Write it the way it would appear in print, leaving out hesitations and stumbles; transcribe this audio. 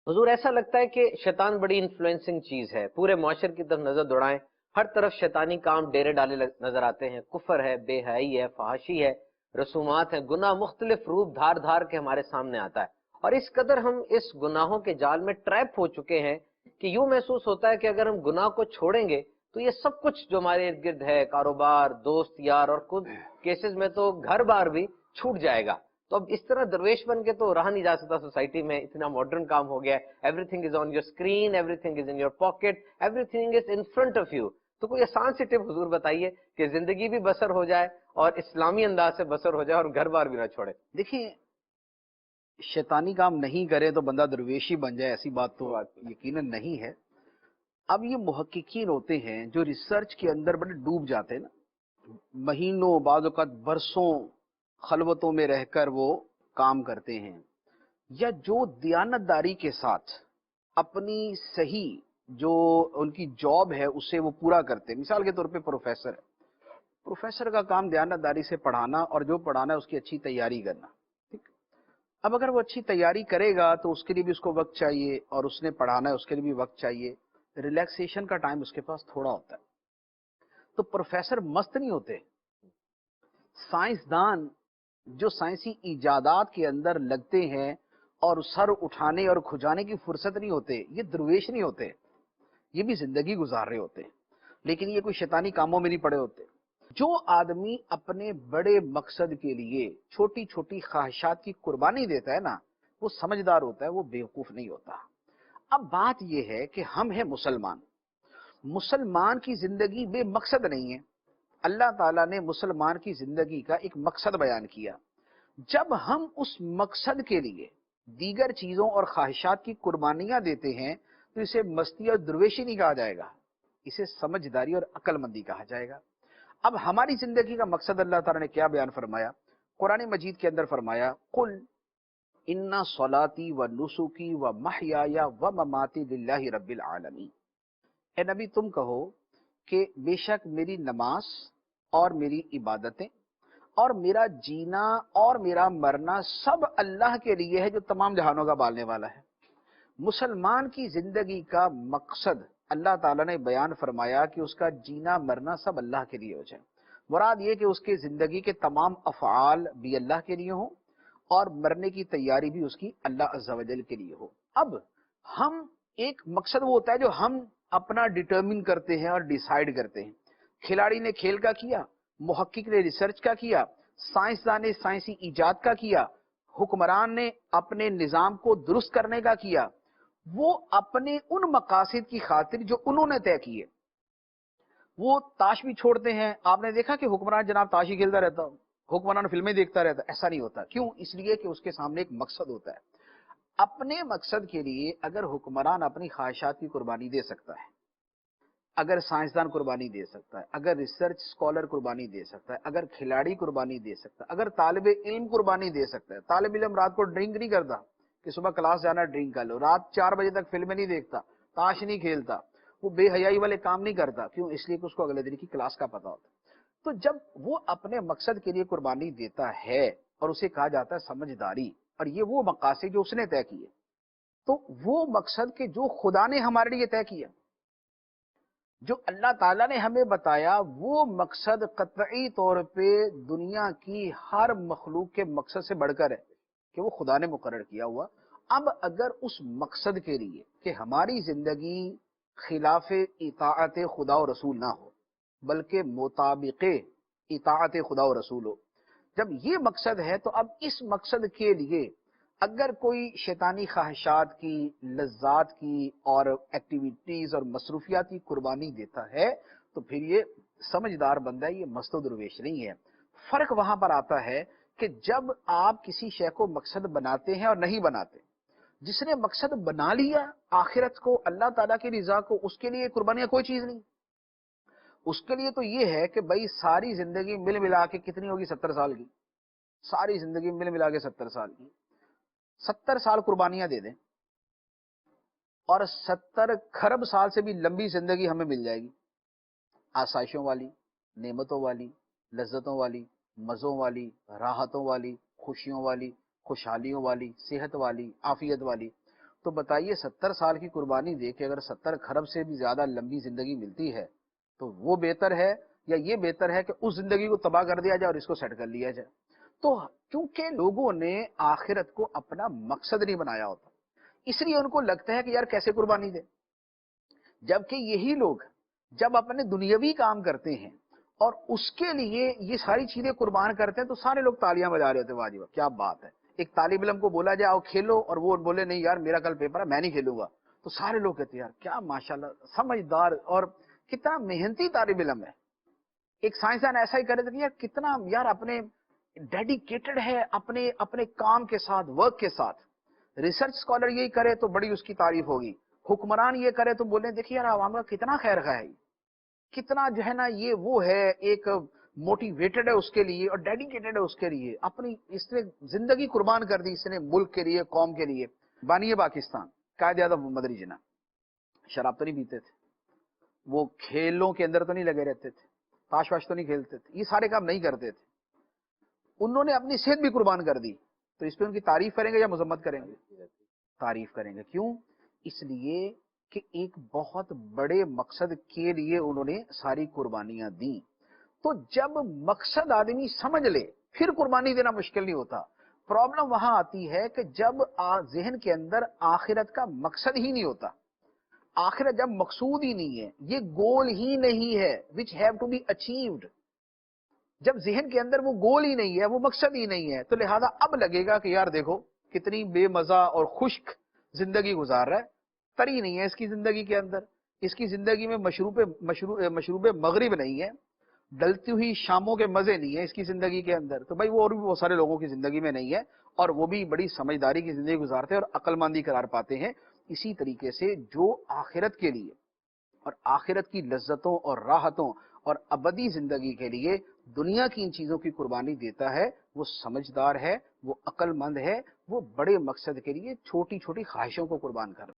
हुजूर, ऐसा लगता है कि शैतान बड़ी इन्फ्लुएंसिंग चीज है। पूरे मुआशरे की तरफ नजर दौड़ाएं, हर तरफ शैतानी काम डेरे डाले नजर आते हैं। कुफर है, बेहयाई है, फहाशी है, रसूमात है, गुनाह मुख्तलिफ रूप धार धार के हमारे सामने आता है। और इस कदर हम इस गुनाहों के जाल में ट्रैप हो चुके हैं कि यूं महसूस होता है कि अगर हम गुनाह को छोड़ेंगे तो ये सब कुछ जो हमारे इर्द गिर्द है, कारोबार, दोस्त यार, और कुछ केसेस में तो घर बार भी छूट जाएगा। तो अब इस तरह दरवेश बन के तो रहा नहीं जा सकता। सोसाइटी में इतना मॉडर्न काम हो गया है, everything is on your screen, everything is in your pocket, everything is in front of you. तो कोई आसान सी टिप हुजूर बताइए कि जिंदगी भी बसर हो जाए और इस्लामी अंदाज से बसर हो जाए और घर बार भी ना छोड़े। देखिए, शैतानी काम नहीं करे तो बंदा दरवेशी बन जाए, ऐसी बात तो बात यकीनन नहीं है। अब ये मुहक्किकीन होते हैं जो रिसर्च के अंदर बड़े डूब जाते हैं ना, महीनों बाद औक़ात बरसों खलवतों में रहकर वो काम करते हैं, या जो दियानतदारी के साथ अपनी सही जो उनकी जॉब है उसे वो पूरा करते हैं। मिसाल के तौर पे प्रोफेसर है, प्रोफेसर का काम दियानतदारी से पढ़ाना और जो पढ़ाना है उसकी अच्छी तैयारी करना। ठीक। अब अगर वो अच्छी तैयारी करेगा तो उसके लिए भी उसको वक्त चाहिए, और उसने पढ़ाना है उसके लिए भी वक्त चाहिए। रिलैक्सेशन का टाइम उसके पास थोड़ा होता है। तो प्रोफेसर मस्त नहीं होते। साइंसदान जो साइंसी इजादात के अंदर लगते हैं और सर उठाने और खुजाने की फुर्सत नहीं होते, ये दरवेश नहीं होते। ये भी जिंदगी गुजार रहे होते हैं, लेकिन ये कोई शैतानी कामों में नहीं पड़े होते। जो आदमी अपने बड़े मकसद के लिए छोटी छोटी ख्वाहिशात की कुर्बानी देता है ना, वो समझदार होता है, वो बेवकूफ नहीं होता। अब बात यह है कि हम हैं मुसलमान। मुसलमान की जिंदगी बेमकसद नहीं है। अल्लाह ताला ने मुसलमान की जिंदगी का एक मकसद बयान किया। जब हम उस मकसद के लिए दीगर चीजों और ख्वाहिशात की कुर्बानियां देते हैं तो इसे मस्ती और दुर्वेशी नहीं कहा जाएगा, इसे समझदारी और अक्लमंदी कहा जाएगा। अब हमारी जिंदगी का मकसद अल्लाह ताला ने क्या बयान फरमाया? कुरान मजीद के अंदर फरमाया, कुल इन्ना सलाती व नुसुकी व महयाया व ममाती लिल्लाहि रब्बिल आलमीन। ए नबी, तुम कहो कि बेशक मेरी नमाज और मेरी इबादतें और मेरा जीना और मेरा मरना सब अल्लाह के लिए है जो तमाम जहानों का पालने वाला है। मुसलमान की जिंदगी का मकसद अल्लाह ताला ने बयान फरमाया कि उसका जीना मरना सब अल्लाह के लिए हो जाए। मुराद ये कि उसकी जिंदगी के तमाम अफ़आल भी अल्लाह के लिए हो और मरने की तैयारी भी उसकी अल्लाह अज़्ज़ा वजल के लिए हो। अब हम एक मकसद वो होता है जो हम अपना डिटर्मिन करते हैं और डिसाइड करते हैं। खिलाड़ी ने खेल का किया, मुहक्किक ने रिसर्च का किया, साइंसदान ने साइंसी इजाद का किया, हुक्मरान ने अपने निजाम को दुरुस्त करने का किया। वो अपने उन मकासद की खातिर जो उन्होंने तय किए, वो ताश भी छोड़ते हैं। आपने देखा कि हुक्मरान जनाब ताश ही खेलता रहता, हुक्मरान फिल्में देखता रहता, ऐसा नहीं होता। क्यों? इसलिए कि उसके सामने एक मकसद होता है। अपने मकसद के लिए अगर हुक्मरान अपनी ख्वाहिशात की कुर्बानी दे सकता है, अगर साइंसदान कुर्बानी दे सकता है, अगर रिसर्च स्कॉलर कुर्बानी दे सकता है, अगर खिलाड़ी कुर्बानी दे सकता है, अगर तालिब इल्म कुर्बानी दे सकता है। तालिब इल्म रात को ड्रिंक नहीं करता कि सुबह क्लास जाना ड्रिंक कर लो, रात 4 बजे तक फिल्में नहीं देखता, ताश नहीं खेलता, वो बेहयाई वाले काम नहीं करता। क्यों? इसलिए कि उसको अगले दिन की क्लास का पता होता है। तो जब वो अपने मकसद के लिए कुर्बानी देता है, और उसे कहा जाता है समझदारी, और ये वो मकासद जो उसने तय किए, तो वो मकसद के जो खुदा ने हमारे लिए तय किया, जो अल्लाह ताला ने हमें बताया, वो मकसद कतई तौर पे दुनिया की हर मखलूक के मकसद से बढ़कर है कि वो खुदा ने मुकर्रर किया हुआ। अब अगर उस मकसद के लिए कि हमारी जिंदगी खिलाफ इताअत खुदा और रसूल ना हो, बल्कि मुताबिक इताअत खुदा और रसूल हो, जब ये मकसद है, तो अब इस मकसद के लिए अगर कोई शैतानी ख्वाहिशात की, लज्जात की और एक्टिविटीज और मसरूफियात की कुर्बानी देता है, तो फिर ये समझदार बंदा है, ये मस्त दुर्वेश नहीं है। फर्क वहां पर आता है कि जब आप किसी शय को मकसद बनाते हैं और नहीं बनाते। जिसने मकसद बना लिया आखिरत को, अल्लाह ताला की रिजा को, उसके लिए कुर्बानियां कोई चीज नहीं। उसके लिए तो ये है कि भाई सारी जिंदगी मिल मिला के कितनी होगी? 70 साल की। सारी जिंदगी मिल मिला के 70 साल की, 70 साल कुर्बानियां दे दें और 70 खरब साल से भी लंबी जिंदगी हमें मिल जाएगी, आसाइशों वाली, नेमतों वाली, लज्जतों वाली, मजों वाली, राहतों वाली, खुशियों वाली, खुशहालियों वाली, सेहत वाली, आफियत वाली। تو بتائیے 70 سال کی قربانی دے کے اگر 70 کھرب سے بھی زیادہ لمبی زندگی ملتی ہے تو وہ بہتر ہے یا یہ بہتر ہے کہ اس زندگی کو تباہ کر دیا جائے اور اس کو سیٹ کر لیا جائے؟ تو کیونکہ لوگوں نے آخرت کو اپنا مقصد نہیں بنایا ہوتا، اس لیے ان کو لگتا ہے کہ یار کیسے قربانی دے، جبکہ یہی لوگ جب اپنے دنیاوی کام کرتے ہیں اور اس کے لیے یہ ساری چیزیں قربان کرتے ہیں تو سارے لوگ تالیاں بجا رہے ہوتے ہیں، واہ جی واہ کیا بات ہے۔ ایک طالب علم کو بولا جائے آؤ کھیلو اور وہ بولے نہیں یار میرا کل پیپر ہے میں نہیں کھیلوں گا، تو سارے لوگ کہتے ہیں یار کیا ماشاءاللہ سمجھدار اور کتنا محنتی طالب علم ہے۔ ایک سائنسدان ایسا ہی کرے تھے کہ یار کتنا یار اپنے ڈیڈیکیٹڈ ہے اپنے اپنے کام کے ساتھ، ورک کے ساتھ۔ ریسرچ اسکالر یہی کرے تو بڑی اس کی تعریف ہوگی، حکمران یہ کرے تو بولیں دیکھیے یار عوام کا کتنا خیر خواہ ہے، کتنا جو ہے نا یہ وہ ہے، ایک موٹیویٹڈ ہے اس کے لیے اور ڈیڈیکیٹڈ ہے اس کے لیے، اپنی اس نے زندگی قربان کر دی اس نے ملک کے لیے، قوم کے لیے۔ بانی پاکستان قائد اعظم محمد علی جناح شراب تو نہیں پیتے تھے، وہ کھیلوں کے اندر تو نہیں لگے رہتے تھے، تاش واش تو نہیں کھیلتے تھے، یہ سارے کام نہیں کرتے تھے، انہوں نے اپنی صحت بھی قربان کر دی، تو اس پہ ان کی تعریف کریں گے یا مذمت کریں گے؟ تعریف کریں گے۔ کیوں؟ اس لیے کہ ایک بہت بڑے مقصد کے لیے انہوں نے ساری قربانیاں دیں۔ تو جب مقصد آدمی سمجھ لے پھر قربانی دینا مشکل نہیں ہوتا۔ پرابلم وہاں آتی ہے کہ جب ذہن کے اندر آخرت کا مقصد ہی نہیں ہوتا، آخرت جب مقصود ہی نہیں ہے، یہ گول ہی نہیں ہے which have to be achieved، جب ذہن کے اندر وہ گول ہی نہیں ہے، وہ مقصد ہی نہیں ہے، تو لہذا اب لگے گا کہ یار دیکھو کتنی بے مزہ اور خشک زندگی گزار رہا ہے، تری نہیں ہے اس کی زندگی کے اندر، اس کی زندگی میں مشروب مغرب نہیں ہے، ڈلتی ہوئی شاموں کے مزے نہیں ہے اس کی زندگی کے اندر، تو بھائی وہ اور بھی بہت سارے لوگوں کی زندگی میں نہیں ہے، اور وہ بھی بڑی سمجھداری کی زندگی گزارتے ہیں اور عقل مندی قرار پاتے ہیں۔ اسی طریقے سے جو آخرت کے لیے اور آخرت کی لذتوں اور راحتوں اور ابدی زندگی کے لیے دنیا کی ان چیزوں کی قربانی دیتا ہے، وہ سمجھدار ہے، وہ عقل مند ہے، وہ بڑے مقصد کے لیے چھوٹی چھوٹی خواہشوں کو قربان کر